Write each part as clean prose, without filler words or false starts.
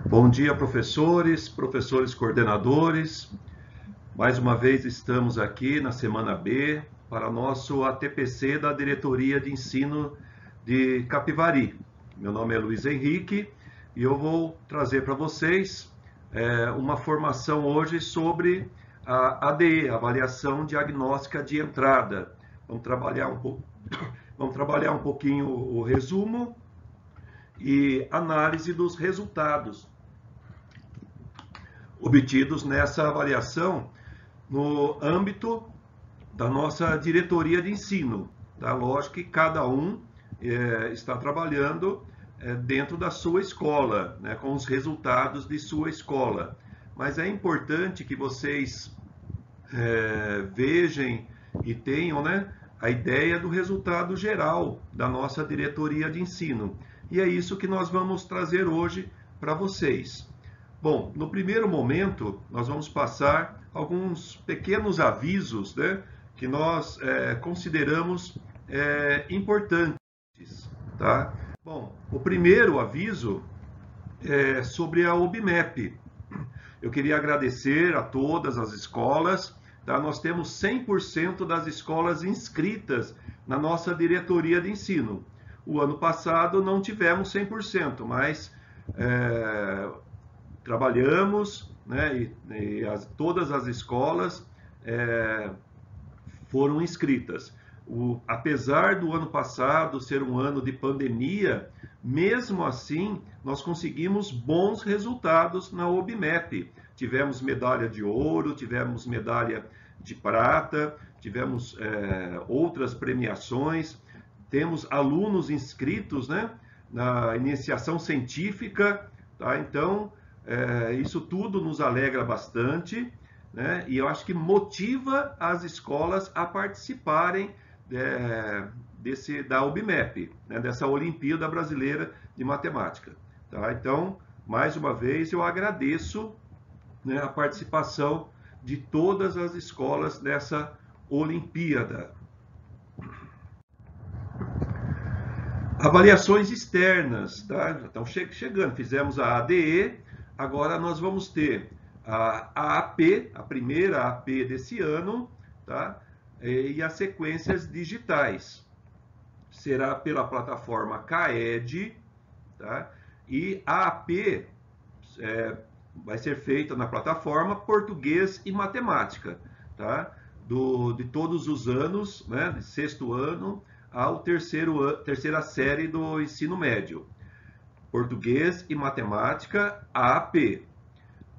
Bom dia, professores, professores coordenadores. Mais uma vez estamos aqui na semana B para nosso ATPC da Diretoria de Ensino de Capivari. Meu nome é Luiz Henrique e eu vou trazer para vocês uma formação hoje sobre a ADE, Avaliação Diagnóstica de Entrada. Vamos trabalhar um pouquinho o resumo e análise dos resultados obtidos nessa avaliação no âmbito da nossa diretoria de ensino. Tá? Lógico que cada um está trabalhando dentro da sua escola, né, com os resultados de sua escola. Mas é importante que vocês vejam e tenham, né, a ideia do resultado geral da nossa diretoria de ensino. E é isso que nós vamos trazer hoje para vocês. Bom, no primeiro momento, nós vamos passar alguns pequenos avisos, né, que nós consideramos importantes. Tá? Bom, o primeiro aviso é sobre a OBMEP. Eu queria agradecer a todas as escolas. Tá? Nós temos 100% das escolas inscritas na nossa diretoria de ensino. O ano passado não tivemos 100%, mas trabalhamos, né, e todas as escolas foram inscritas. Apesar do ano passado ser um ano de pandemia, mesmo assim, nós conseguimos bons resultados na OBMEP. Tivemos medalha de ouro, tivemos medalha de prata, tivemos outras premiações, temos alunos inscritos, né, na iniciação científica, tá? Então, isso tudo nos alegra bastante, né? E eu acho que motiva as escolas a participarem da OBMEP, né? Dessa Olimpíada Brasileira de Matemática. Tá? Então, mais uma vez, eu agradeço, né, a participação de todas as escolas nessa Olimpíada. Avaliações externas, tá? Então, chegando, fizemos a ADE, agora nós vamos ter a AP, a primeira AP desse ano, tá? E as sequências digitais. Será pela plataforma CAED, tá? E a AP vai ser feita na plataforma Português e Matemática, tá? De todos os anos, né? De sexto ano ao terceira série do ensino médio. Português e Matemática, AP.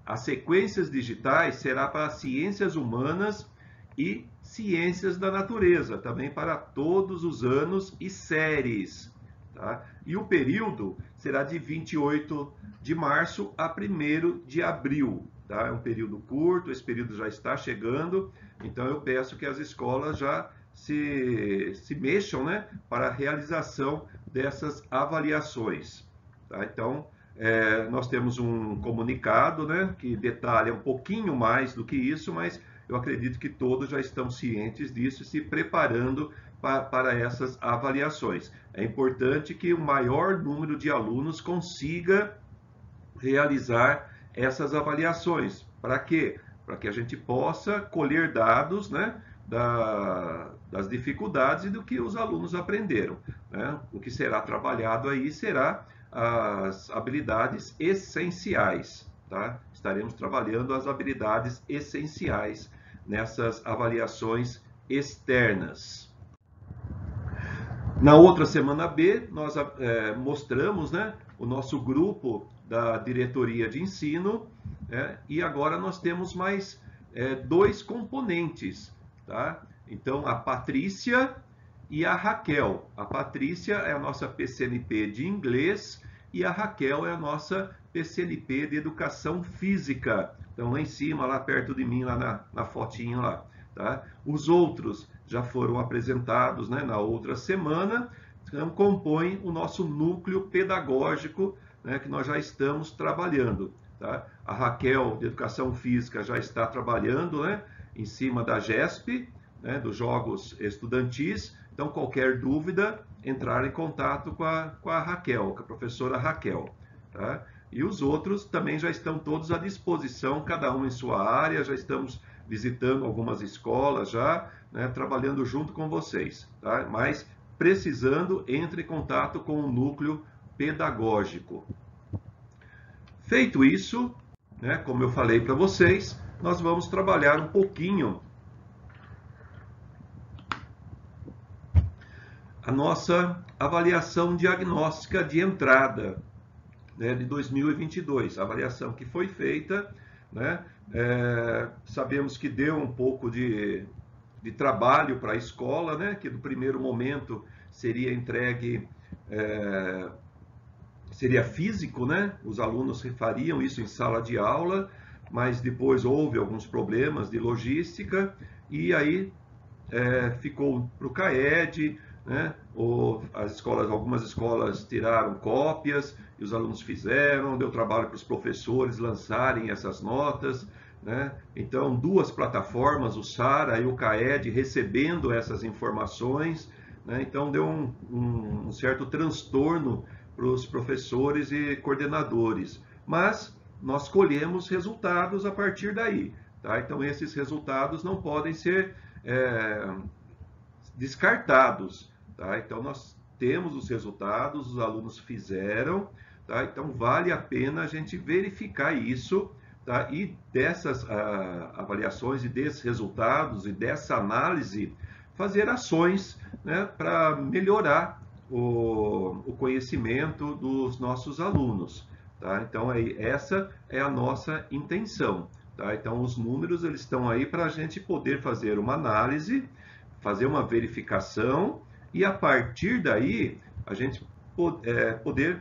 As sequências digitais será para ciências humanas e ciências da natureza, também para todos os anos e séries. Tá? E o período será de 28 de março a 1º de abril. Tá? É um período curto, esse período já está chegando, então eu peço que as escolas já se mexam, né, para a realização dessas avaliações. Tá? Então, nós temos um comunicado, né, que detalha um pouquinho mais do que isso, mas eu acredito que todos já estão cientes disso e se preparando para essas avaliações. É importante que o maior número de alunos consiga realizar essas avaliações. Para quê? Para que a gente possa colher dados, né, das dificuldades e do que os alunos aprenderam. Né? O que será trabalhado aí será as habilidades essenciais. Tá? Estaremos trabalhando as habilidades essenciais nessas avaliações externas. Na outra semana B, nós mostramos, né, o nosso grupo da diretoria de ensino, e agora nós temos mais dois componentes. Tá? Então, a Patrícia e a Raquel. A Patrícia é a nossa PCNP de inglês e a Raquel é a nossa PCNP de educação física. Então, lá em cima, lá perto de mim, lá na fotinho lá. Tá? Os outros já foram apresentados, né, na outra semana, então compõem o nosso núcleo pedagógico, né, que nós já estamos trabalhando. Tá? A Raquel, de educação física, já está trabalhando, né, em cima da GESP, né, dos Jogos Estudantis. Então, qualquer dúvida, entrar em contato com a Raquel, com a professora Raquel. Tá? E os outros também já estão todos à disposição, cada um em sua área, já estamos visitando algumas escolas já, né, trabalhando junto com vocês, tá? Mas precisando, entre em contato com o núcleo pedagógico. Feito isso, né, como eu falei para vocês, nós vamos trabalhar um pouquinho a nossa avaliação diagnóstica de entrada, né, de 2022, a avaliação que foi feita, né, sabemos que deu um pouco de trabalho para a escola, né, que no primeiro momento seria entregue, seria físico, né, os alunos fariam isso em sala de aula, mas depois houve alguns problemas de logística e aí ficou para o CAED, né? Algumas escolas tiraram cópias e os alunos fizeram, deu trabalho para os professores lançarem essas notas, né? Então, duas plataformas, o SARA e o CAED, recebendo essas informações, né? Então, deu um certo transtorno para os professores e coordenadores, mas nós colhemos resultados a partir daí, tá? Então, esses resultados não podem ser descartados, tá? Então, nós temos os resultados, os alunos fizeram, tá? Então, vale a pena a gente verificar isso, tá? E dessas avaliações e desses resultados e dessa análise, fazer ações, né, para melhorar o conhecimento dos nossos alunos, tá? Então, essa é a nossa intenção, tá? Então, os números eles estão aí para a gente poder fazer uma análise, fazer uma verificação e a partir daí a gente poder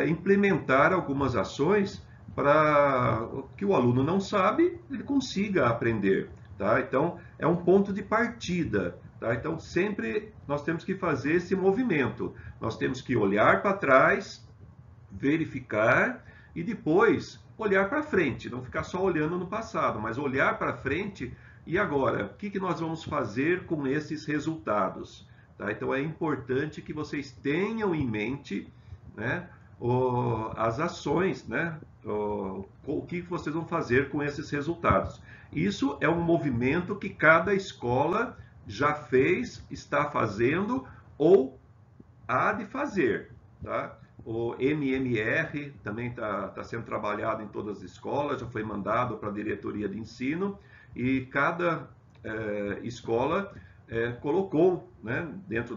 implementar algumas ações para que o aluno não sabe, ele consiga aprender, tá? Então, é um ponto de partida, tá? Então, sempre nós temos que fazer esse movimento. Nós temos que olhar para trás, verificar e depois olhar para frente, não ficar só olhando no passado, mas olhar para frente e agora, o que nós vamos fazer com esses resultados? Tá? Então, é importante que vocês tenham em mente, né, as ações, né, o que vocês vão fazer com esses resultados. Isso é um movimento que cada escola já fez, está fazendo ou há de fazer. Tá? O MMR também está sendo trabalhado em todas as escolas, já foi mandado para a diretoria de ensino e cada escola colocou, né, dentro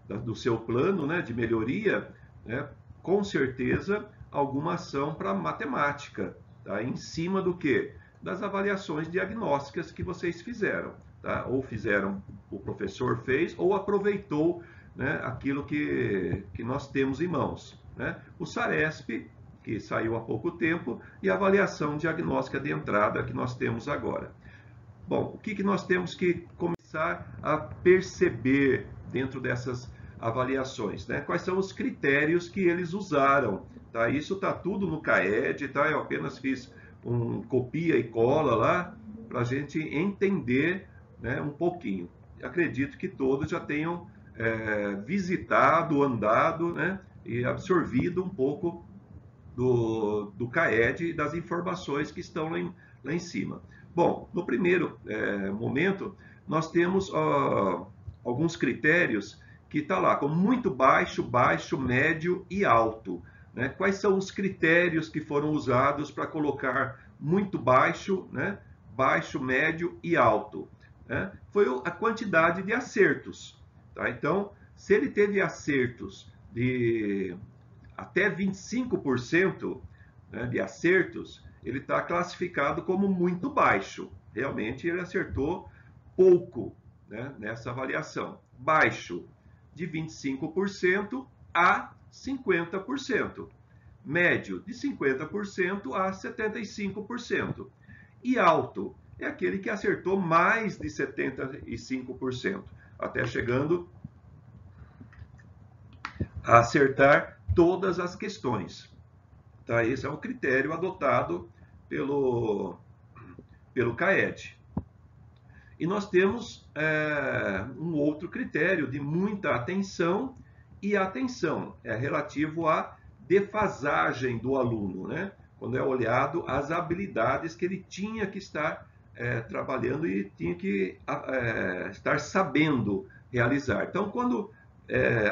do seu plano, né, de melhoria, né, com certeza alguma ação para matemática, tá? Em cima do quê? Das avaliações diagnósticas que vocês fizeram, tá? Ou fizeram, o professor fez, ou aproveitou, né, aquilo que nós temos em mãos, né? O SARESP, que saiu há pouco tempo, e a avaliação diagnóstica de entrada que nós temos agora. Bom, o que nós temos que começar a perceber dentro dessas avaliações, né? Quais são os critérios que eles usaram, tá? Isso está tudo no CAED, tá? Eu apenas fiz copia e cola lá para a gente entender, né, um pouquinho. Acredito que todos já tenham visitado, andado, né, e absorvido um pouco do CAED e das informações que estão lá em cima. Bom, no primeiro momento, nós temos alguns critérios que está lá, como muito baixo, baixo, médio e alto. Né? Quais são os critérios que foram usados para colocar muito baixo, né? Baixo, médio e alto? Né? Foi a quantidade de acertos. Tá? Então, se ele teve acertos de até 25%, né, de acertos, ele está classificado como muito baixo. Realmente ele acertou pouco, né, nessa avaliação. Baixo, de 25% a 50%. Médio, de 50% a 75%. E alto, é aquele que acertou mais de 75%, até chegando a acertar todas as questões. Tá? Esse é o critério adotado pelo CAED. E nós temos um outro critério de muita atenção, e a atenção é relativo à defasagem do aluno, né? Quando é olhado as habilidades que ele tinha que estar trabalhando e tinha que estar sabendo realizar. Então, quando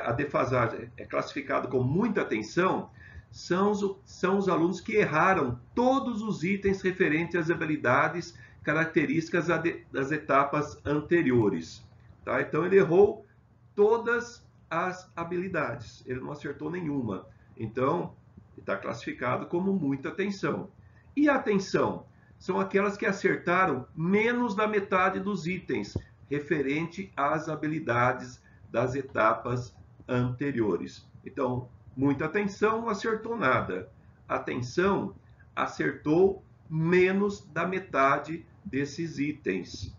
a defasagem é classificada com muita atenção, são os alunos que erraram todos os itens referentes às habilidades características das etapas anteriores. Tá? Então, ele errou todas as habilidades, ele não acertou nenhuma. Então, está classificado como muita atenção. E a atenção? São aquelas que acertaram menos da metade dos itens referente às habilidades das etapas anteriores. Então, muita atenção, não acertou nada. Atenção, acertou menos da metade desses itens.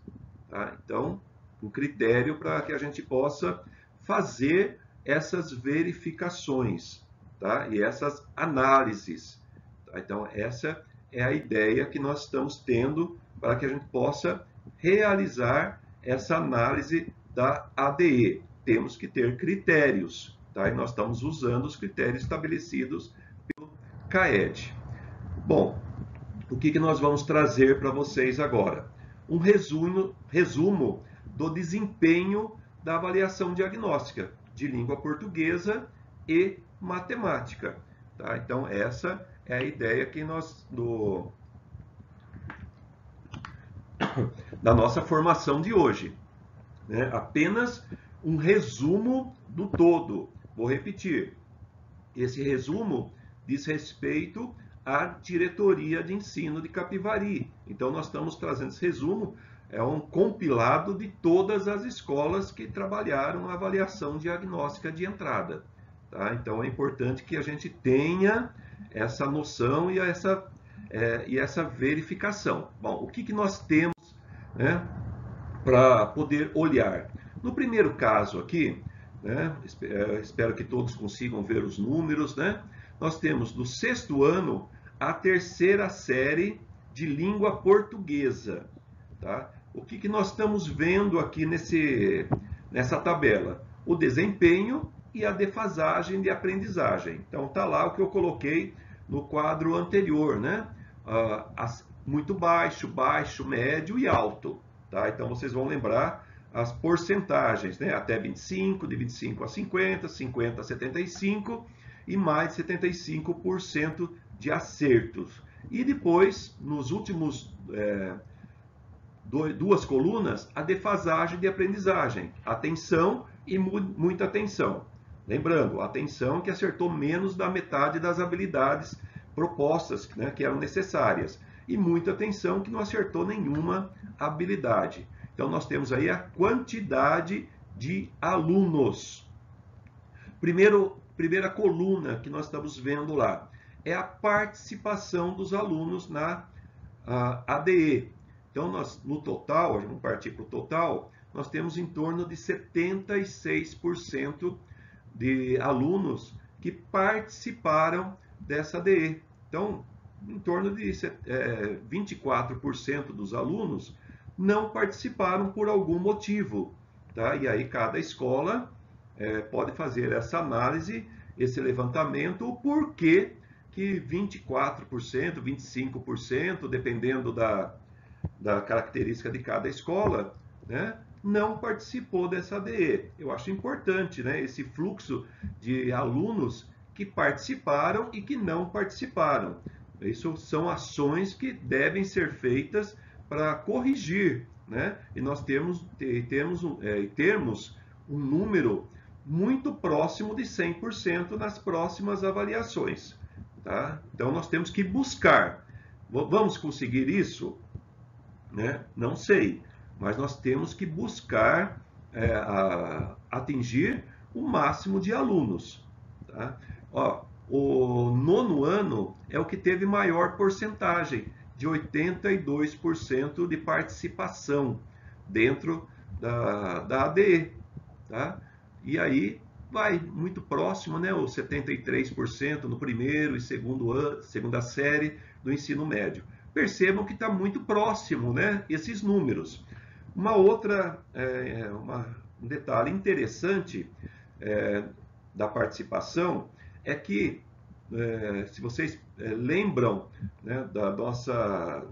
Tá? Então, um critério para que a gente possa fazer essas verificações, tá? E essas análises. Tá? Então, essa é a ideia que nós estamos tendo para que a gente possa realizar essa análise da ADE. Temos que ter critérios, tá? E nós estamos usando os critérios estabelecidos pelo CAED. Bom, o que nós vamos trazer para vocês agora? Um resumo do desempenho da avaliação diagnóstica de língua portuguesa e matemática. Tá? Então, essa é a ideia que nós, da nossa formação de hoje. Né? Apenas um resumo do todo. Vou repetir. Esse resumo diz respeito à diretoria de ensino de Capivari. Então, nós estamos trazendo esse resumo, é um compilado de todas as escolas que trabalharam a avaliação diagnóstica de entrada. Tá? Então, é importante que a gente tenha essa noção e essa verificação. Bom, o que nós temos, né, para poder olhar? No primeiro caso aqui, né, espero que todos consigam ver os números, né? Nós temos do 6º ano a 3ª série de língua portuguesa. Tá? O que nós estamos vendo aqui nessa tabela? O desempenho e a defasagem de aprendizagem. Então, está lá o que eu coloquei no quadro anterior, né? Muito baixo, baixo, médio e alto. Tá? Então, vocês vão lembrar as porcentagens, né? Até 25, de 25 a 50, 50 a 75 e mais de 75% de acertos. E depois, nos últimos duas colunas, a defasagem de aprendizagem, atenção e muita atenção. Lembrando, atenção que acertou menos da metade das habilidades propostas, né, que eram necessárias, e muita atenção que não acertou nenhuma habilidade. Então, nós temos aí a quantidade de alunos. Primeira coluna que nós estamos vendo lá é a participação dos alunos na ADE. Então, no total, vamos partir para o total, nós temos em torno de 76% de alunos que participaram dessa ADE. Então, em torno de 24% dos alunos não participaram por algum motivo. Tá? E aí cada escola pode fazer essa análise, esse levantamento, o porquê que 24%, 25%, dependendo da característica de cada escola, né, não participou dessa ADE. Eu acho importante, né, esse fluxo de alunos que participaram e que não participaram. Isso são ações que devem ser feitas para corrigir, né? E nós termos um número muito próximo de 100% nas próximas avaliações. Tá? Então, nós temos que buscar. Vamos conseguir isso? Né? Não sei, mas nós temos que buscar atingir o máximo de alunos. Tá? Ó, o 9º ano é o que teve maior porcentagem, de 82% de participação dentro da ADE. Tá? E aí vai muito próximo, né, os 73% no primeiro e segunda série do ensino médio. Percebam que está muito próximo, né, esses números. Um detalhe interessante da participação é que se vocês lembram, né,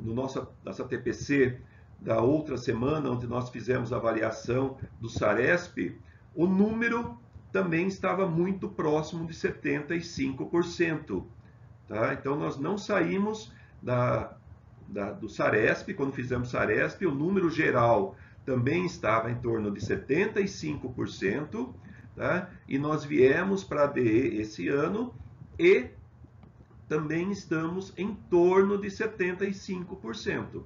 nossa TPC da outra semana, onde nós fizemos a avaliação do SARESP, o número também estava muito próximo de 75%. Tá? Então, nós não saímos do SARESP, quando fizemos SARESP, o número geral também estava em torno de 75%, tá? E nós viemos para a ADE esse ano e também estamos em torno de 75%.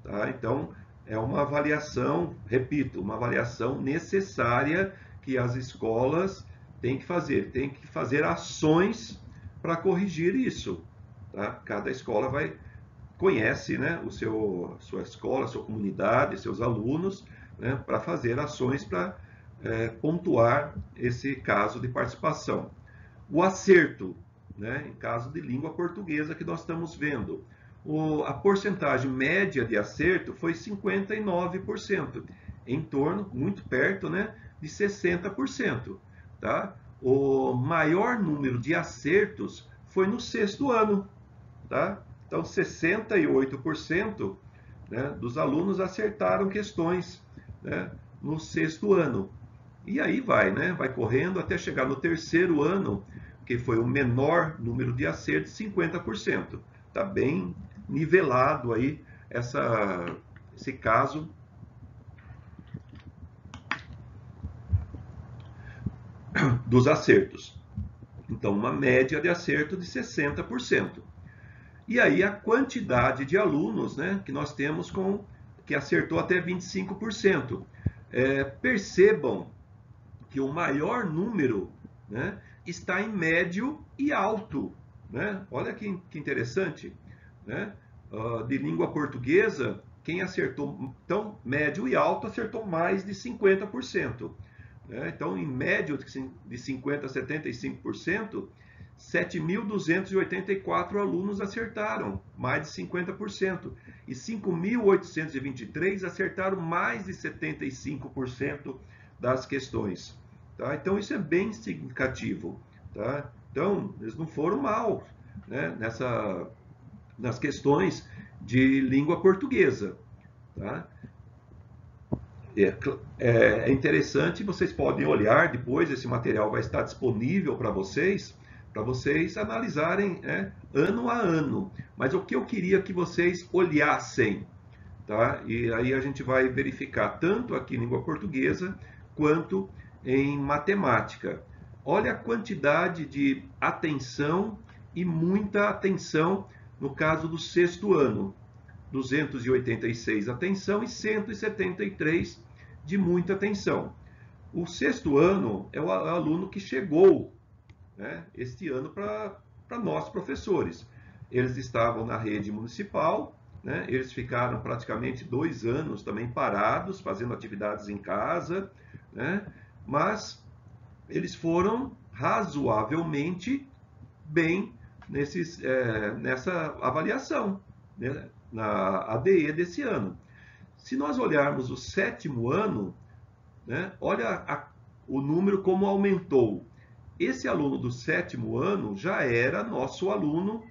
Tá? Então, é uma avaliação, repito, uma avaliação necessária que as escolas têm que fazer ações para corrigir isso. Tá? Cada escola conhece, né, sua escola, sua comunidade, seus alunos, né, para fazer ações para pontuar esse caso de participação. O acerto, né, em caso de língua portuguesa que nós estamos vendo, a porcentagem média de acerto foi 59%, em torno, muito perto, né, de 60%. Tá? O maior número de acertos foi no sexto ano. Tá? Então, 68%, né, dos alunos acertaram questões, né, no sexto ano. E aí vai, né, vai correndo até chegar no terceiro ano, que foi o menor número de acertos, 50%. Está bem nivelado aí esse caso dos acertos. Então, uma média de acerto de 60%. E aí a quantidade de alunos, né, que nós temos que acertou até 25%. Percebam que o maior número, né, está em médio e alto. Né? Olha que interessante. Né? De língua portuguesa, quem acertou, então, médio e alto, acertou mais de 50%. Né? Então, em médio de 50% a 75%, 7.284 alunos acertaram, mais de 50%. E 5.823 acertaram mais de 75% das questões. Tá? Então, isso é bem significativo. Tá? Então, eles não foram mal, né, nas questões de língua portuguesa. Tá? É interessante, vocês podem olhar depois, esse material vai estar disponível para vocês analisarem, né, ano a ano. Mas o que eu queria que vocês olhassem, tá? E aí a gente vai verificar tanto aqui em língua portuguesa quanto em matemática. Olha a quantidade de atenção e muita atenção no caso do sexto ano. 286 atenção e 173 de muita atenção. O sexto ano é o aluno que chegou, né, este ano para nós professores. Eles estavam na rede municipal, né, eles ficaram praticamente 2 anos também parados, fazendo atividades em casa, né, mas eles foram razoavelmente bem nessa avaliação, né, na ADE desse ano. Se nós olharmos o sétimo ano, né, olha o número como aumentou. Esse aluno do sétimo ano já era nosso aluno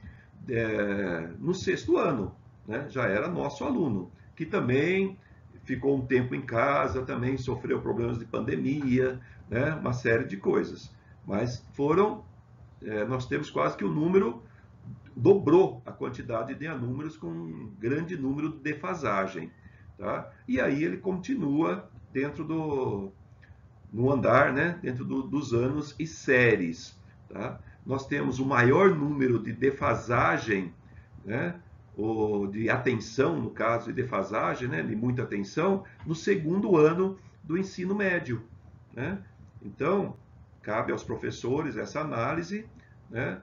no sexto ano, né? Já era nosso aluno, que também ficou um tempo em casa, também sofreu problemas de pandemia, né? Uma série de coisas. Mas nós temos quase que o número dobrou a quantidade de anúmeros com um grande número de defasagem. Tá? E aí ele continua no andar, né, dentro dos anos e séries. Tá? Nós temos o maior número de defasagem, né, ou de atenção, no caso, de defasagem, né, de muita atenção, no segundo ano do ensino médio. Né? Então, cabe aos professores essa análise, né,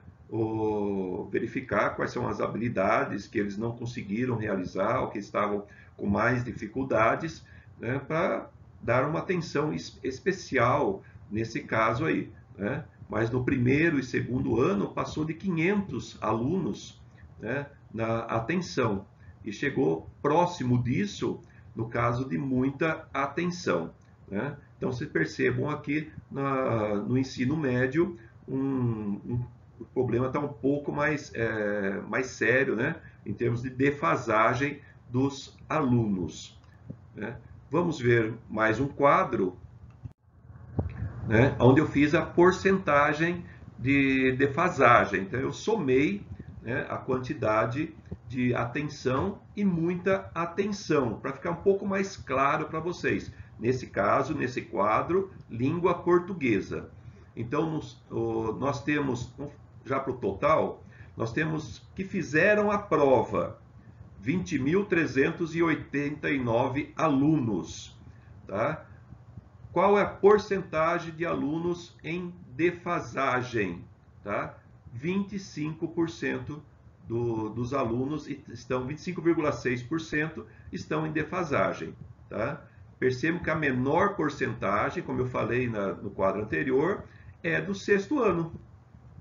verificar quais são as habilidades que eles não conseguiram realizar, ou que estavam com mais dificuldades, né, para dar uma atenção especial nesse caso aí. Né? Mas no primeiro e segundo ano passou de 500 alunos, né, na atenção, e chegou próximo disso no caso de muita atenção. Né? Então, vocês percebam aqui no ensino médio o problema está um pouco mais sério, né, em termos de defasagem dos alunos, né? Vamos ver mais um quadro, né, onde eu fiz a porcentagem de defasagem. Então, eu somei, né, a quantidade de atenção e muita atenção, para ficar um pouco mais claro para vocês. Nesse caso, nesse quadro, língua portuguesa. Então, nós temos, já para o total, nós temos que fizeram a prova 20.389 alunos, tá? Qual é a porcentagem de alunos em defasagem? Tá? 25% dos alunos estão, 25,6% estão em defasagem. Tá? Percebam que a menor porcentagem, como eu falei no quadro anterior, é do sexto ano.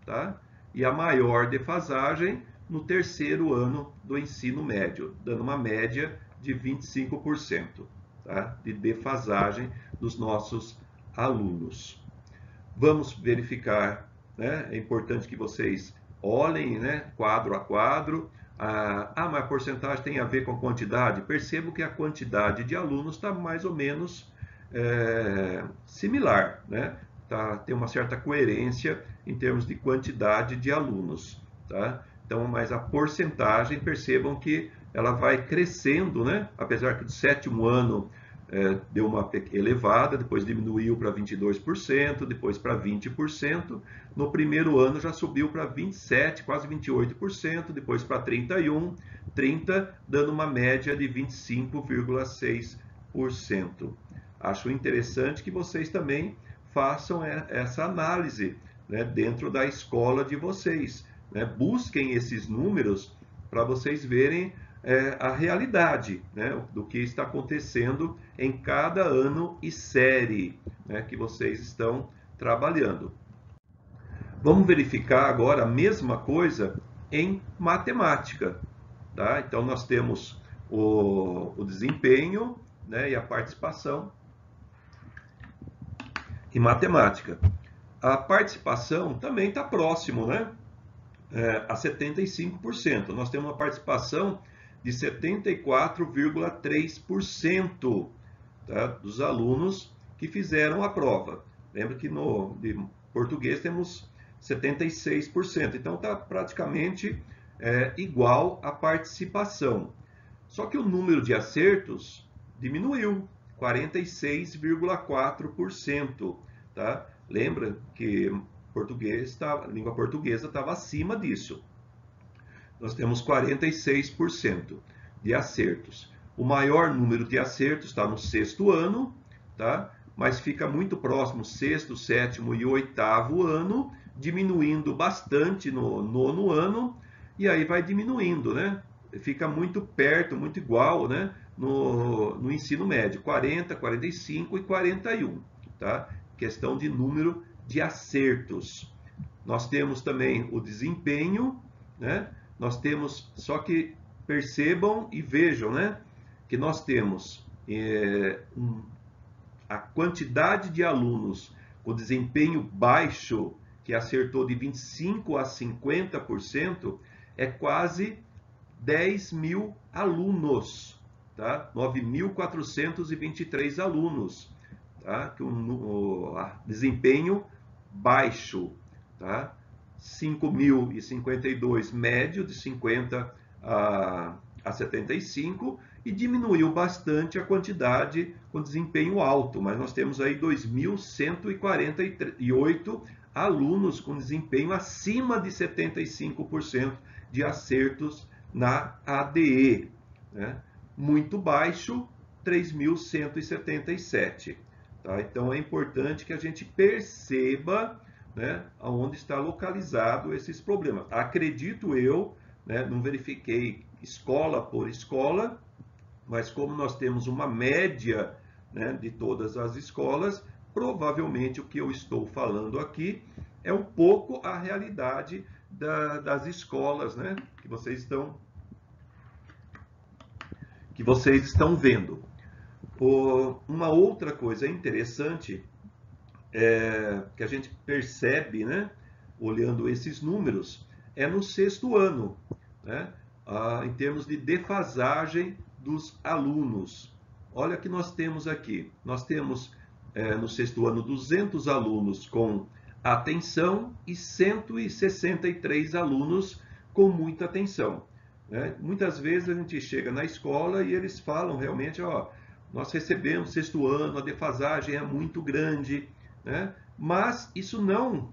Tá? E a maior defasagem no terceiro ano do ensino médio, dando uma média de 25%. Tá? De defasagem dos nossos alunos. Vamos verificar, né? É importante que vocês olhem, né, quadro a quadro. Mas a porcentagem tem a ver com a quantidade? Percebo que a quantidade de alunos está mais ou menos similar, né? Tem uma certa coerência em termos de quantidade de alunos. Tá? Então, mas a porcentagem, percebam que ela vai crescendo, né? Apesar que do sétimo ano deu uma elevada, depois diminuiu para 22%, depois para 20%. No primeiro ano já subiu para 27%, quase 28%, depois para 31%, 30%, dando uma média de 25,6%. Acho interessante que vocês também façam essa análise, né, dentro da escola de vocês. Né? Busquem esses números para vocês verem a realidade, né, do que está acontecendo em cada ano e série, né, que vocês estão trabalhando. Vamos verificar agora a mesma coisa em matemática. Tá? Então, nós temos o desempenho, né, e a participação em matemática. A participação também está próximo, né, a 75%. Nós temos uma participação de 74,3%, tá, dos alunos que fizeram a prova. Lembra que de português temos 76%, então está praticamente igual a participação. Só que o número de acertos diminuiu, 46,4%. Tá? Lembra que língua portuguesa estava acima disso. Nós temos 46% de acertos. O maior número de acertos está no sexto ano, tá? Mas fica muito próximo sexto, sétimo e oitavo ano, diminuindo bastante no nono ano, e aí vai diminuindo, né? Fica muito perto, muito igual, né, no ensino médio, 40, 45 e 41. Tá? Questão de número de acertos. Nós temos também o desempenho, né? Nós temos, só que percebam e vejam, né, que nós temos a quantidade de alunos com desempenho baixo, que acertou de 25% a 50%, é quase 10 mil alunos, tá? 9.423 alunos, tá? Com desempenho baixo, tá? 5.052 médio, de 50 a 75, e diminuiu bastante a quantidade com desempenho alto, mas nós temos aí 2.148 alunos com desempenho acima de 75% de acertos na ADE, né? Muito baixo, 3.177. Tá? Então é importante que a gente perceba, né, onde está localizado esses problemas. Acredito eu, né, não verifiquei escola por escola, mas como nós temos uma média, né, de todas as escolas, provavelmente o que eu estou falando aqui é um pouco a realidade das escolas, né, que vocês estão vendo. Uma outra coisa interessante que a gente percebe, né, olhando esses números, é no sexto ano, né? Em termos de defasagem dos alunos. Olha o que nós temos aqui. Nós temos no sexto ano 200 alunos com atenção e 163 alunos com muita atenção, né? Muitas vezes a gente chega na escola e eles falam realmente, ó, nós recebemos sexto ano, a defasagem é muito grande, né? Mas isso não,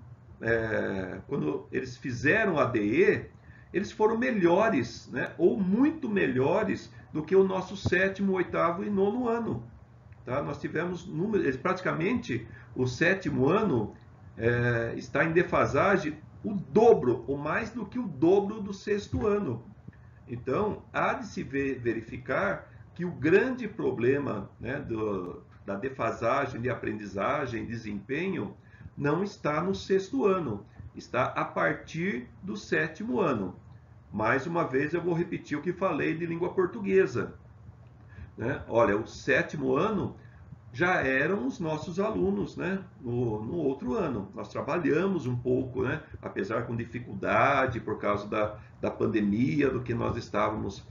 quando eles fizeram a DE, eles foram melhores, né? Ou muito melhores do que o nosso sétimo, oitavo e nono ano. Tá? Nós tivemos números, praticamente o sétimo ano está em defasagem o dobro, ou mais do que o dobro do sexto ano. Então, há de se verificar que o grande problema, né, da defasagem de aprendizagem, desempenho, não está no sexto ano, está a partir do sétimo ano. Mais uma vez eu vou repetir o que falei de língua portuguesa, né? Olha, o sétimo ano já eram os nossos alunos, né? No outro ano. Nós trabalhamos um pouco, né? Apesar com dificuldade por causa da pandemia, do que nós estávamos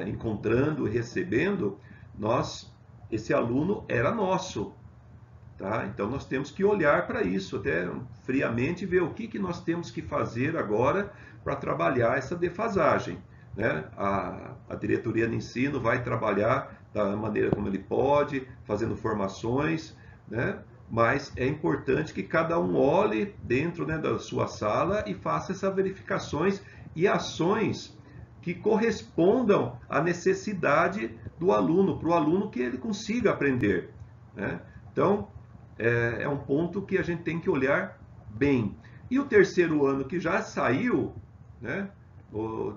encontrando e recebendo, esse aluno era nosso. Tá? Então nós temos que olhar para isso, até friamente, ver o que nós temos que fazer agora para trabalhar essa defasagem, né? A diretoria de ensino vai trabalhar da maneira como ele pode, fazendo formações, né? Mas é importante que cada um olhe dentro, né, da sua sala e faça essas verificações e ações que correspondam à necessidade do aluno, para o aluno que ele consiga aprender, né? Então, é um ponto que a gente tem que olhar bem. E o terceiro ano que já saiu, né?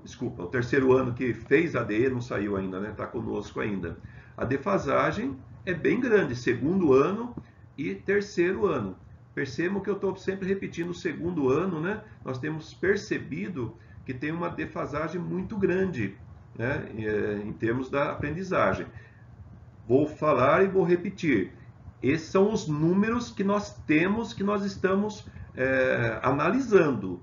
Desculpa, o terceiro ano que fez a DE não saiu ainda, né? Está conosco ainda. A defasagem é bem grande, segundo ano e terceiro ano. Percebam que eu estou sempre repetindo o segundo ano, né? Nós temos percebido que tem uma defasagem muito grande, né? Em termos da aprendizagem. Vou falar e vou repetir. Esses são os números que nós temos, que nós estamos analisando.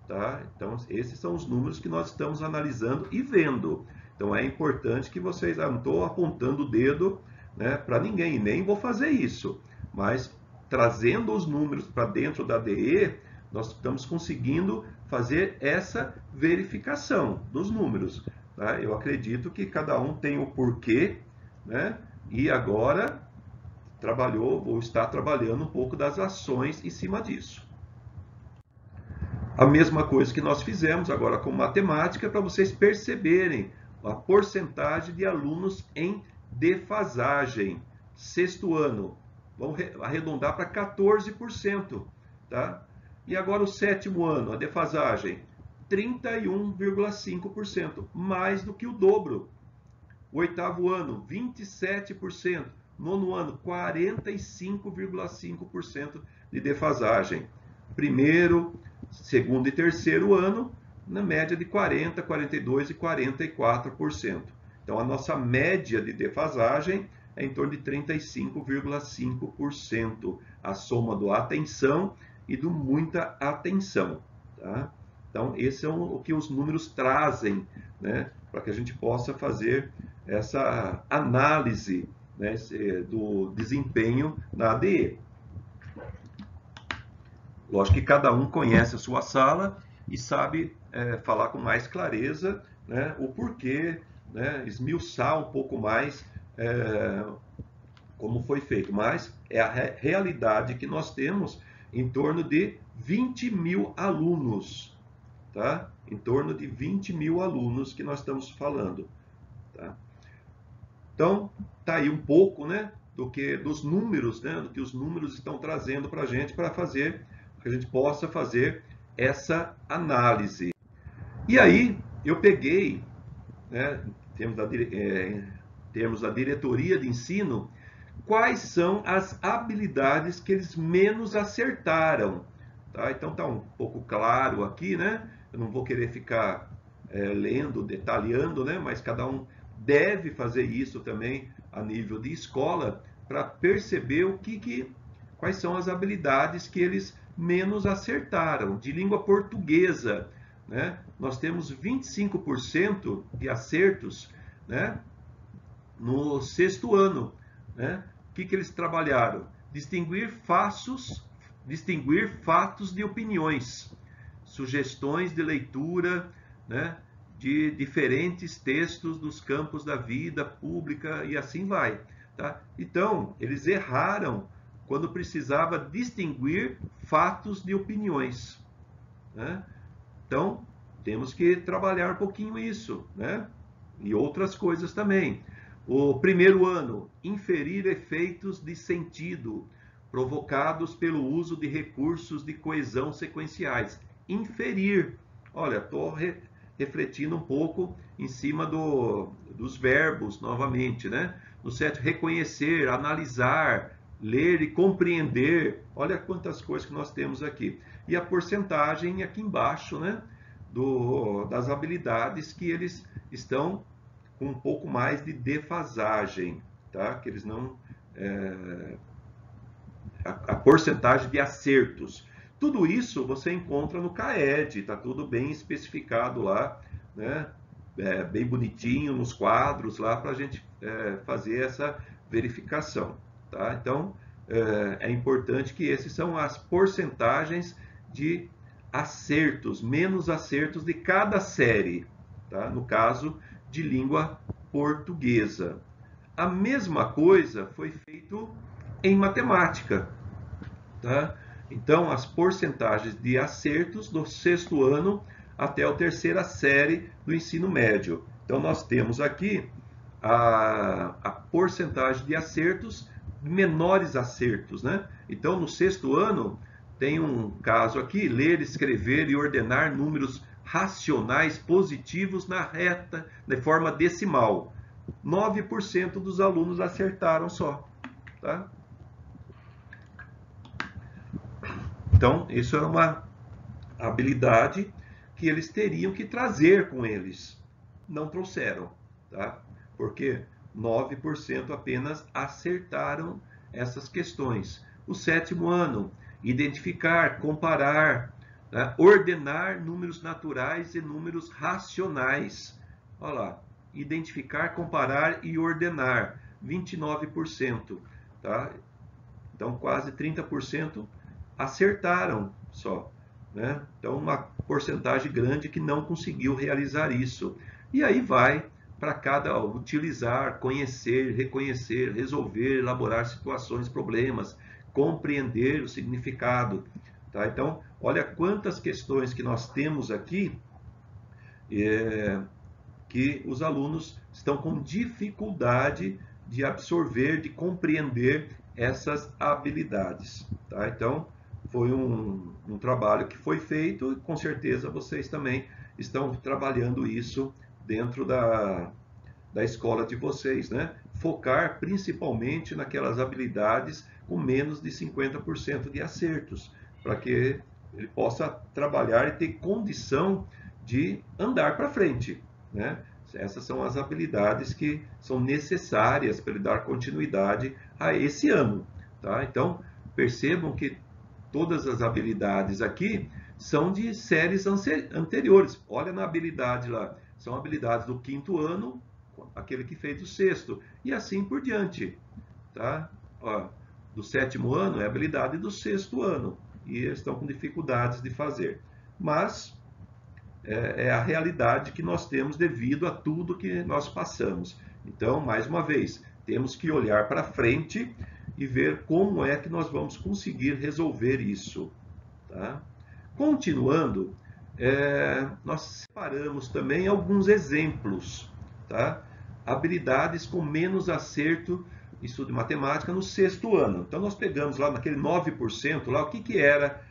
Tá? Então, esses são os números que nós estamos analisando e vendo. Então, é importante que vocês... não estou apontando o dedo, né, para ninguém, nem vou fazer isso. Mas, trazendo os números para dentro da DE, nós estamos conseguindo fazer essa verificação dos números. Tá? Eu acredito que cada um tem o porquê, né? E agora... ou está trabalhando um pouco das ações em cima disso. A mesma coisa que nós fizemos agora com matemática, para vocês perceberem a porcentagem de alunos em defasagem. Sexto ano, vamos arredondar para 14%. Tá? E agora o sétimo ano, a defasagem, 31,5%, mais do que o dobro. O oitavo ano, 27%. Nono ano, 45,5% de defasagem. Primeiro, segundo e terceiro ano, na média de 40%, 42% e 44%. Então, a nossa média de defasagem é em torno de 35,5%. A soma do atenção e do muita atenção. Tá? Então, esse é o que os números trazem, né, para que a gente possa fazer essa análise, né, do desempenho na ADE. Lógico que cada um conhece a sua sala e sabe falar com mais clareza, né, o porquê, né, esmiuçar um pouco mais como foi feito. Mas é a realidade que nós temos em torno de 20 mil alunos. Tá? Em torno de 20 mil alunos que nós estamos falando. Tá? Então, tá aí um pouco, né, dos números, né, do que os números estão trazendo para a gente, para que a gente possa fazer essa análise. E aí, eu peguei, né, termos da diretoria de ensino, quais são as habilidades que eles menos acertaram. Tá? Então, está um pouco claro aqui, né? Eu não vou querer ficar lendo, detalhando, né? Mas cada um deve fazer isso também a nível de escola para perceber quais são as habilidades que eles menos acertaram. De língua portuguesa, né, nós temos 25% de acertos, né, no sexto ano. Né? O que eles trabalharam? Distinguir fatos de opiniões, sugestões de leitura, né, de diferentes textos dos campos da vida pública e assim vai. Tá? Então, eles erraram quando precisava distinguir fatos de opiniões. Né? Então, temos que trabalhar um pouquinho isso, né? E outras coisas também. O primeiro ano, inferir efeitos de sentido provocados pelo uso de recursos de coesão sequenciais. Inferir. Olha, estou refletindo um pouco em cima dos verbos novamente, né? No certo, reconhecer, analisar, ler e compreender. Olha quantas coisas que nós temos aqui. E a porcentagem aqui embaixo, né? Das habilidades que eles estão com um pouco mais de defasagem, tá? Que eles não... a porcentagem de acertos. Tudo isso você encontra no CAED, está tudo bem especificado lá, né? Bem bonitinho nos quadros lá para a gente fazer essa verificação. Tá? Então, é importante que esses são as porcentagens de acertos, menos acertos de cada série, tá? No caso de língua portuguesa. A mesma coisa foi feito em matemática. Tá? Então, as porcentagens de acertos do sexto ano até a terceira série do ensino médio. Então, nós temos aqui a porcentagem de acertos, menores acertos. Né? Então, no sexto ano, tem um caso aqui, ler, escrever e ordenar números racionais positivos na reta, de forma decimal. 9% dos alunos acertaram só. Tá? Então, isso era uma habilidade que eles teriam que trazer com eles. Não trouxeram, tá? Porque 9% apenas acertaram essas questões. O sétimo ano, identificar, comparar, né? Ordenar números naturais e números racionais. Olha lá, identificar, comparar e ordenar, 29%, tá? Então, quase 30% acertaram só, né? Então, uma porcentagem grande que não conseguiu realizar isso. E aí vai para cada utilizar, conhecer, reconhecer, resolver, elaborar situações, problemas, compreender o significado. Tá? Então, olha quantas questões que nós temos aqui que os alunos estão com dificuldade de absorver, de compreender essas habilidades. Tá? Então, foi um trabalho que foi feito e com certeza vocês também estão trabalhando isso dentro da escola de vocês, né? Focar principalmente naquelas habilidades com menos de 50% de acertos, para que ele possa trabalhar e ter condição de andar para frente, né? Essas são as habilidades que são necessárias para ele dar continuidade a esse ano, tá? Então, percebam que todas as habilidades aqui são de séries anteriores. Olha na habilidade lá, são habilidades do quinto ano, aquele que fez o sexto, e assim por diante. Tá? Ó, do sétimo ano é a habilidade do sexto ano, e eles estão com dificuldades de fazer. Mas é a realidade que nós temos devido a tudo que nós passamos. Então, mais uma vez, temos que olhar para frente e ver como é que nós vamos conseguir resolver isso. Tá? Continuando, nós separamos também alguns exemplos. Tá? Habilidades com menos acerto, isso de matemática, no sexto ano. Então, nós pegamos lá naquele 9%, lá, o que era?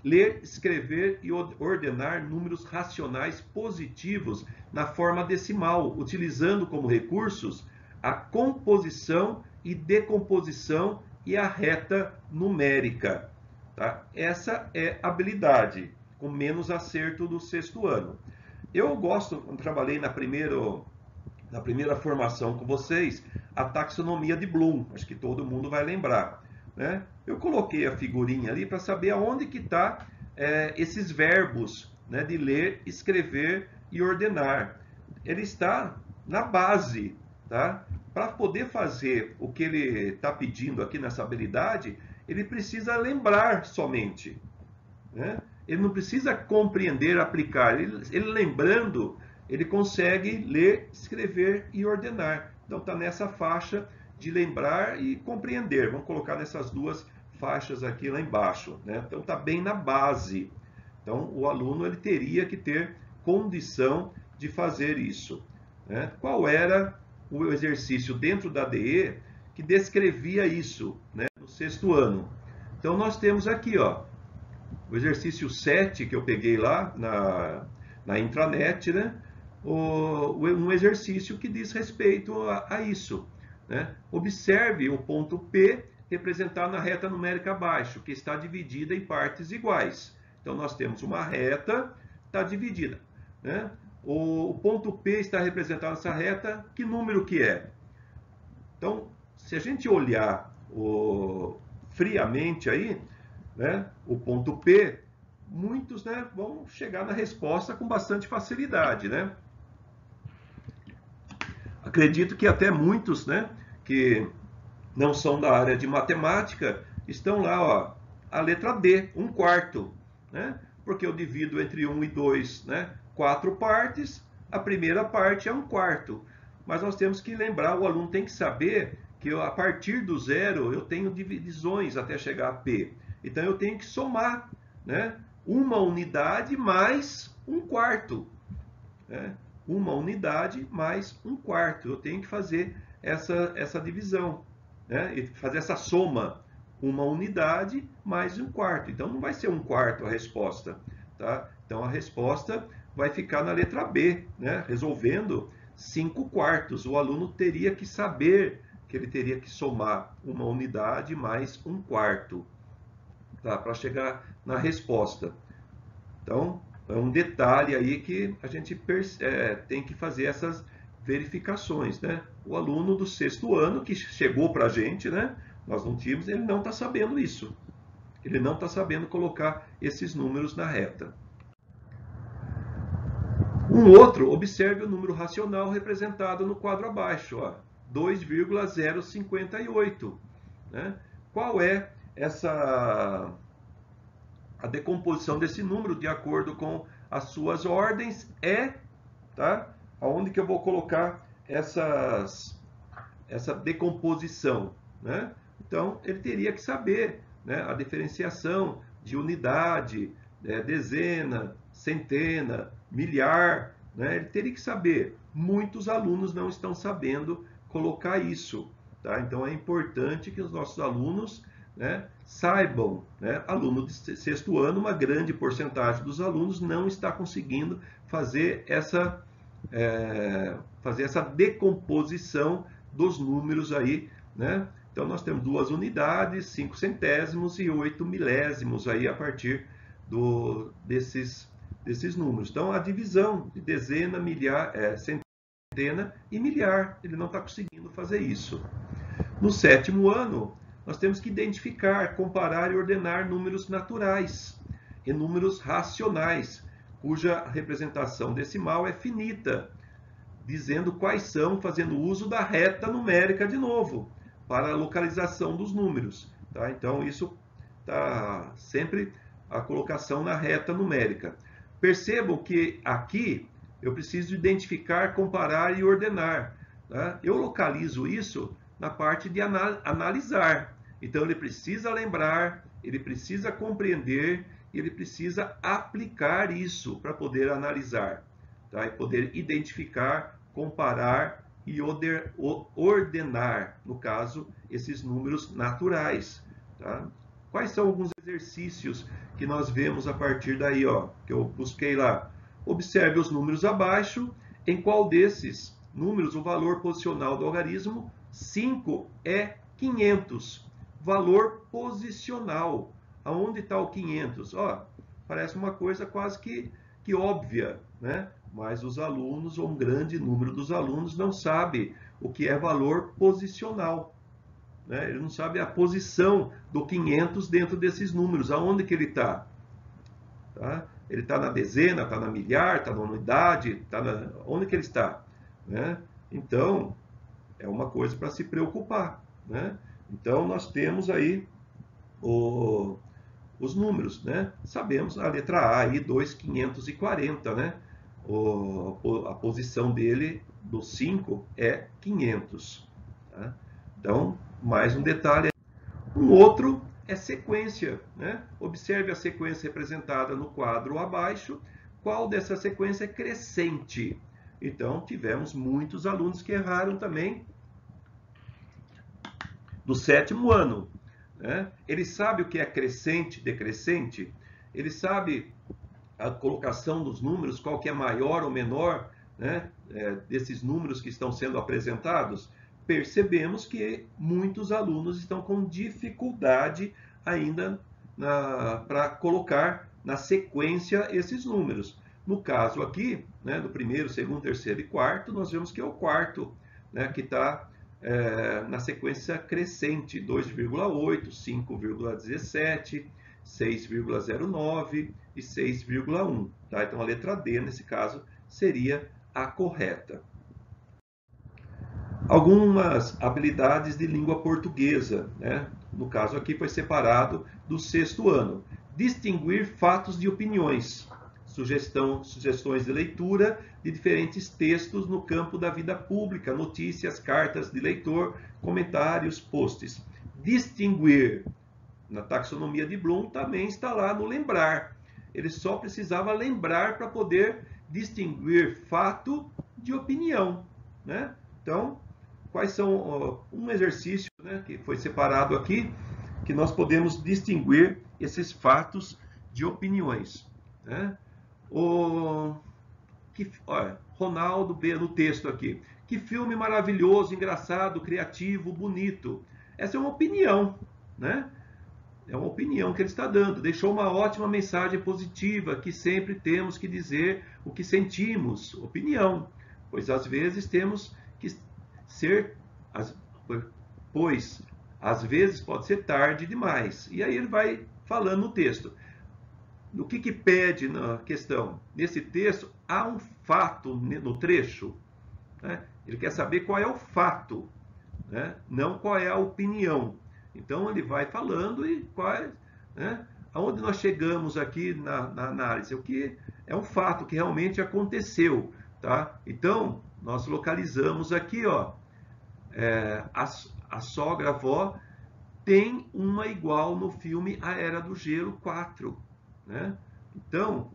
Ler, escrever e ordenar números racionais positivos na forma decimal, utilizando como recursos a composição e decomposição e a reta numérica. Tá? Essa é a habilidade com menos acerto do sexto ano. Eu trabalhei na primeira formação com vocês, a taxonomia de Bloom, acho que todo mundo vai lembrar. né? Eu coloquei a figurinha ali para saber aonde que está esses verbos, né, de ler, escrever e ordenar. Ele está na base, tá? Para poder fazer o que ele está pedindo aqui nessa habilidade, ele precisa lembrar somente, né? Ele não precisa compreender, aplicar. Ele lembrando, ele consegue ler, escrever e ordenar. Então está nessa faixa de lembrar e compreender. Vamos colocar nessas duas faixas aqui lá embaixo, né? Então está bem na base. Então o aluno ele teria que ter condição de fazer isso, né? Qual era o exercício dentro da ADE que descrevia isso, né, no 6º ano? Então nós temos aqui, ó, o exercício 7 que eu peguei lá na intranet, né? Um exercício que diz respeito a isso, né? Observe o ponto P representado na reta numérica abaixo, que está dividida em partes iguais. Então nós temos uma reta, está dividida, né? O ponto P está representado nessa reta, que número que é? Então, se a gente olhar friamente aí, né, o ponto P, muitos, né, vão chegar na resposta com bastante facilidade, né? Acredito que até muitos, né, que não são da área de matemática, estão lá, ó, a letra D, 1/4, né? Porque eu divido entre 1 e 2, né, 4 partes, a primeira parte é 1/4. Mas nós temos que lembrar, o aluno tem que saber que a partir do zero eu tenho divisões até chegar a P. Então eu tenho que somar, né, uma unidade mais 1/4, né? Uma unidade mais 1/4. Eu tenho que fazer essa divisão, né? E fazer essa soma. Uma unidade mais 1/4. Então não vai ser 1/4 a resposta, tá? Então a resposta vai ficar na letra B, né? Resolvendo 5/4. O aluno teria que saber que ele teria que somar uma unidade mais 1/4, tá? Para chegar na resposta. Então, é um detalhe aí que a gente tem que fazer essas verificações, né? O aluno do 6º ano que chegou para a gente, né? Nós não tínhamos, ele não está sabendo isso. Ele não está sabendo colocar esses números na reta. Um outro, observe o número racional representado no quadro abaixo, ó, 2,058, né? Qual é a decomposição desse número de acordo com as suas ordens? Tá? Aonde que eu vou colocar essa decomposição, né? Então, ele teria que saber, né, a diferenciação de unidade, dezena, centena, milhar, né? Ele teria que saber. Muitos alunos não estão sabendo colocar isso, tá? Então, é importante que os nossos alunos, né, saibam, né? Aluno de 6º ano, uma grande porcentagem dos alunos não está conseguindo fazer essa decomposição dos números aí, né? Então nós temos 2 unidades, 5 centésimos e 8 milésimos aí a partir desses números. Então a divisão de dezena, milhar, centena e milhar, ele não está conseguindo fazer isso. No 7º ano, nós temos que identificar, comparar e ordenar números naturais e números racionais, cuja representação decimal é finita, dizendo quais são, fazendo uso da reta numérica de novo, para a localização dos números, tá? Então, isso está sempre a colocação na reta numérica. Percebam que aqui eu preciso identificar, comparar e ordenar, tá? Eu localizo isso na parte de analisar. Então, ele precisa lembrar, ele precisa compreender, ele precisa aplicar isso para poder analisar, tá? E poder identificar, comparar e ordenar, no caso, esses números naturais, tá? Quais são alguns exercícios que nós vemos a partir daí, ó, que eu busquei lá? Observe os números abaixo, em qual desses números o valor posicional do algarismo 5 é 500. Valor posicional. Aonde está o 500? Ó, parece uma coisa quase que óbvia, né? Mas os alunos, ou um grande número dos alunos, não sabe o que é valor posicional, né? Ele não sabe a posição do 500 dentro desses números, aonde que ele está. Tá? Ele está na dezena, está na milhar, está na unidade, onde que ele está, né? Então, é uma coisa para se preocupar, né? Então, nós temos aí os números, né? Sabemos a letra A aí, 2.540, né? A posição dele do 5 é 500. Tá? Então, mais um detalhe. Um outro é sequência, né? Observe a sequência representada no quadro abaixo. Qual dessa sequência é crescente? Então, tivemos muitos alunos que erraram também do 7º ano. Né? Ele sabe o que é crescente, decrescente? Ele sabe a colocação dos números, qual que é maior ou menor, né? Desses números que estão sendo apresentados? Percebemos que muitos alunos estão com dificuldade ainda para colocar na sequência esses números. No caso aqui, né, do primeiro, segundo, terceiro e quarto, nós vemos que é o quarto, né, que está na sequência crescente, 2,8, 5,17, 6,09 e 6,1. Tá? Então a letra D, nesse caso, seria a correta. Algumas habilidades de língua portuguesa, né? No caso aqui foi separado do 6º ano. Distinguir fatos de opiniões. Sugestões de leitura de diferentes textos no campo da vida pública, notícias, cartas de leitor, comentários, posts. Distinguir, na taxonomia de Bloom, também está lá no lembrar. Ele só precisava lembrar para poder distinguir fato de opinião, né? Então, quais são um exercício, né, que foi separado aqui, que nós podemos distinguir esses fatos de opiniões, né? Olha, Ronaldo B no texto aqui. Que filme maravilhoso, engraçado, criativo, bonito. Essa é uma opinião, né? É uma opinião que ele está dando. Deixou uma ótima mensagem positiva, que sempre temos que dizer o que sentimos. Opinião. Pois às vezes temos que pois às vezes pode ser tarde demais. E aí ele vai falando no texto. O que pede na questão? Nesse texto, há um fato no trecho. Né? Ele quer saber qual é o fato, né? Não qual é a opinião. Então, ele vai falando e qual, né? Aonde nós chegamos aqui na análise? O que é um fato que realmente aconteceu. Tá? Então, nós localizamos aqui, ó, a sogra avó tem uma igual no filme A Era do Gelo 4. Né? Então,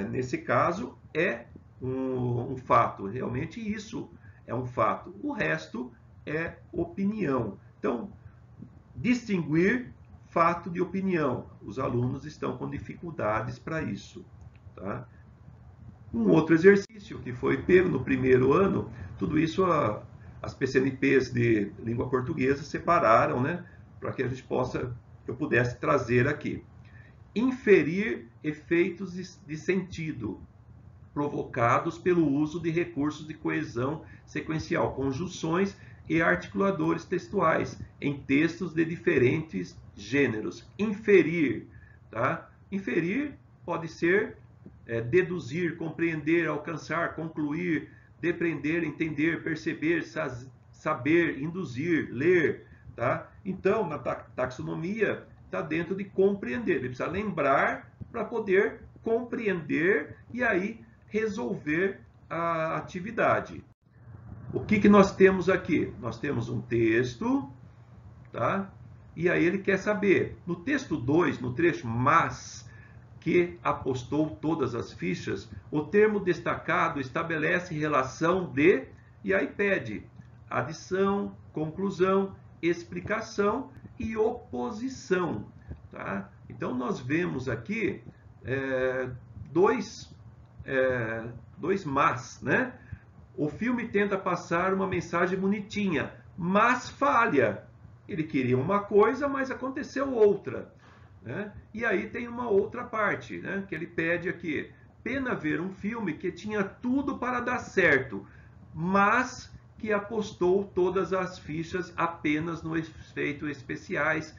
nesse caso, é um fato. Realmente isso é um fato. O resto é opinião. Então, distinguir fato de opinião. Os alunos estão com dificuldades para isso. Tá? Um outro exercício que foi pego no 1º ano, tudo isso as PCNPs de língua portuguesa separaram, né? Para que eu pudesse trazer aqui. Inferir efeitos de sentido provocados pelo uso de recursos de coesão sequencial, conjunções e articuladores textuais em textos de diferentes gêneros. Inferir, tá? Inferir pode ser deduzir, compreender, alcançar, concluir, depreender, entender, perceber, saber, induzir, ler, tá? Então, na taxonomia, está dentro de compreender. Ele precisa lembrar para poder compreender e aí resolver a atividade. O que nós temos aqui? Nós temos um texto, tá? E aí ele quer saber, no texto 2, no trecho mas, que apostou todas as fichas, o termo destacado estabelece relação de, e aí pede adição, conclusão, explicação e oposição. Tá? Então, nós vemos aqui dois mas, né? O filme tenta passar uma mensagem bonitinha, mas falha. Ele queria uma coisa, mas aconteceu outra. Né? E aí tem uma outra parte, né, que ele pede aqui. Pena ver um filme que tinha tudo para dar certo, mas que apostou todas as fichas apenas no efeitos especiais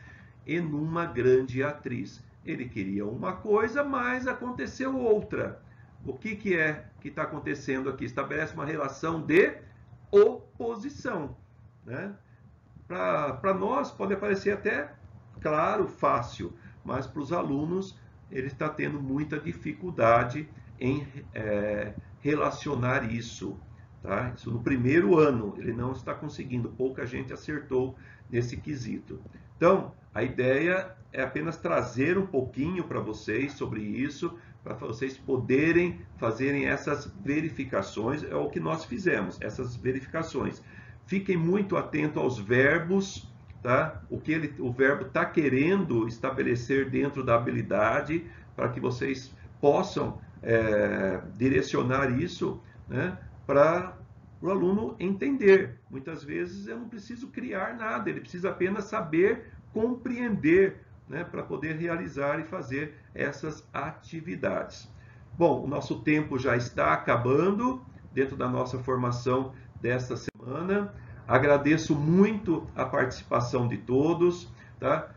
e numa grande atriz. Ele queria uma coisa, mas aconteceu outra. O que é que está acontecendo aqui? Estabelece uma relação de oposição, né? Para nós pode parecer até claro, fácil, mas para os alunos ele está tendo muita dificuldade em relacionar isso. Tá? Isso no primeiro ano, ele não está conseguindo, pouca gente acertou nesse quesito. Então, a ideia é apenas trazer um pouquinho para vocês sobre isso, para vocês poderem fazerem essas verificações, é o que nós fizemos, essas verificações. Fiquem muito atentos aos verbos, tá? O verbo está querendo estabelecer dentro da habilidade, para que vocês possam direcionar isso, né, para o aluno entender. Muitas vezes eu não preciso criar nada, ele precisa apenas saber compreender, né, para poder realizar e fazer essas atividades. Bom, o nosso tempo já está acabando dentro da nossa formação desta semana. Agradeço muito a participação de todos, tá?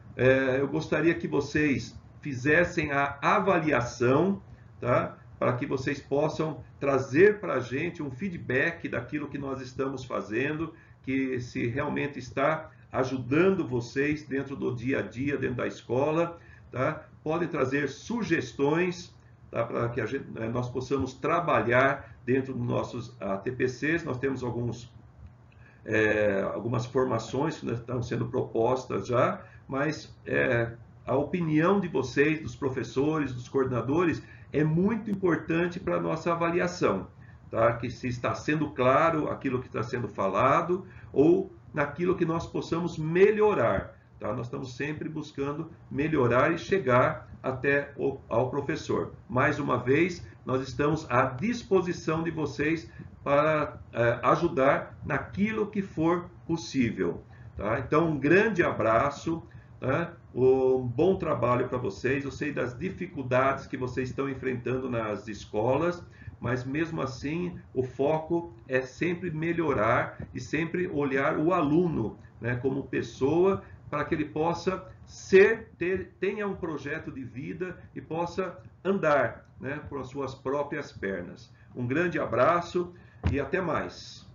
Eu gostaria que vocês fizessem a avaliação, tá? Para que vocês possam trazer para a gente um feedback daquilo que nós estamos fazendo, que se realmente está ajudando vocês dentro do dia a dia, dentro da escola, tá? Podem trazer sugestões, tá? Para que nós possamos trabalhar dentro dos nossos TPCs. Nós temos algumas formações que estão sendo propostas já, mas a opinião de vocês, dos professores, dos coordenadores, é muito importante para a nossa avaliação, tá? Que se está sendo claro aquilo que está sendo falado ou naquilo que nós possamos melhorar, tá? Nós estamos sempre buscando melhorar e chegar até ao professor. Mais uma vez, nós estamos à disposição de vocês para ajudar naquilo que for possível, tá? Então, um grande abraço, tá? Um bom trabalho para vocês. Eu sei das dificuldades que vocês estão enfrentando nas escolas, mas mesmo assim o foco é sempre melhorar e sempre olhar o aluno, né, como pessoa, para que ele possa tenha um projeto de vida e possa andar, né, por suas próprias pernas. Um grande abraço e até mais.